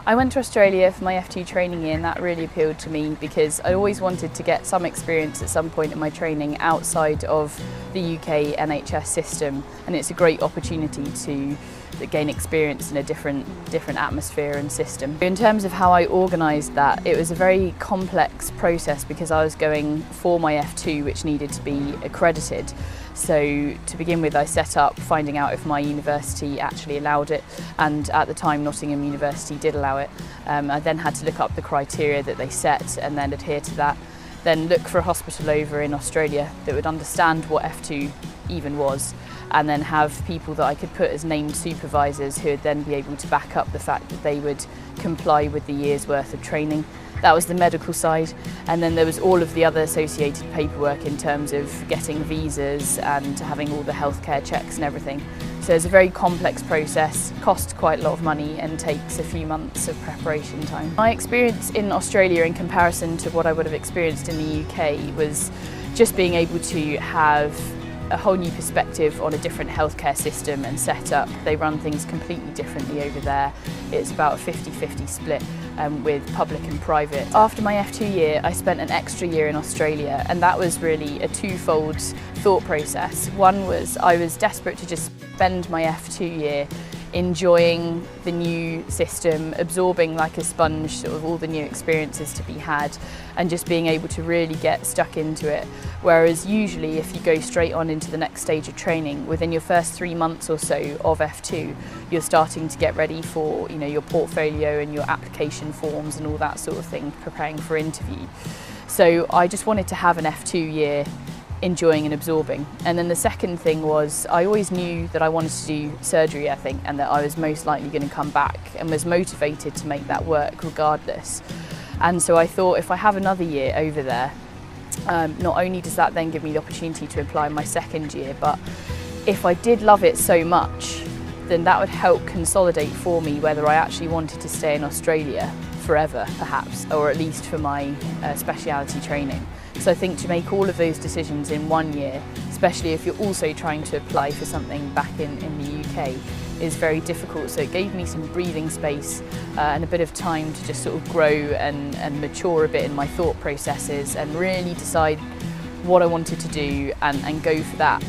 I went to Australia for my F2 training year, and that really appealed to me because I always wanted to get some experience at some point in my training outside of the UK NHS system, and it's a great opportunity to gain experience in a different atmosphere and system. In terms of how I organised that, it was a very complex process because I was going for my F2, which needed to be accredited. So to begin with, I set up finding out if my university actually allowed it, and at the time Nottingham University did allow it. I then had to look up the criteria that they set and then adhere to that. Then look for a hospital over in Australia that would understand what F2 even was, and then have people that I could put as named supervisors who would then be able to back up the fact that they would comply with the year's worth of training. That was the medical side, and then there was all of the other associated paperwork in terms of getting visas and having all the healthcare checks and everything. So it's a very complex process, costs quite a lot of money and takes a few months of preparation time. My experience in Australia in comparison to what I would have experienced in the UK was just being able to have a whole new perspective on a different healthcare system and setup. They run things completely differently over there. It's about a 50-50 split with public and private. After my F2 year, I spent an extra year in Australia, and that was really a twofold thought process. One was I was desperate to just spend my F2 year enjoying the new system, absorbing like a sponge sort of all the new experiences to be had, and just being able to really get stuck into it. Whereas usually if you go straight on into the next stage of training, within your first 3 months or so of F2, you're starting to get ready for your portfolio and your application forms and all that sort of thing, preparing for interview. So I just wanted to have an F2 year enjoying and absorbing. And then the second thing was I always knew that I wanted to do surgery, I think, and that I was most likely going to come back, and was motivated to make that work regardless. And so I thought, if I have another year over there, not only does that then give me the opportunity to apply my second year, but if I did love it so much, then that would help consolidate for me whether I actually wanted to stay in Australia forever, perhaps, or at least for my speciality training. So I think to make all of those decisions in 1 year, especially if you're also trying to apply for something back in the UK, is very difficult. So it gave me some breathing space and a bit of time to just sort of grow and mature a bit in my thought processes and really decide what I wanted to do and go for that.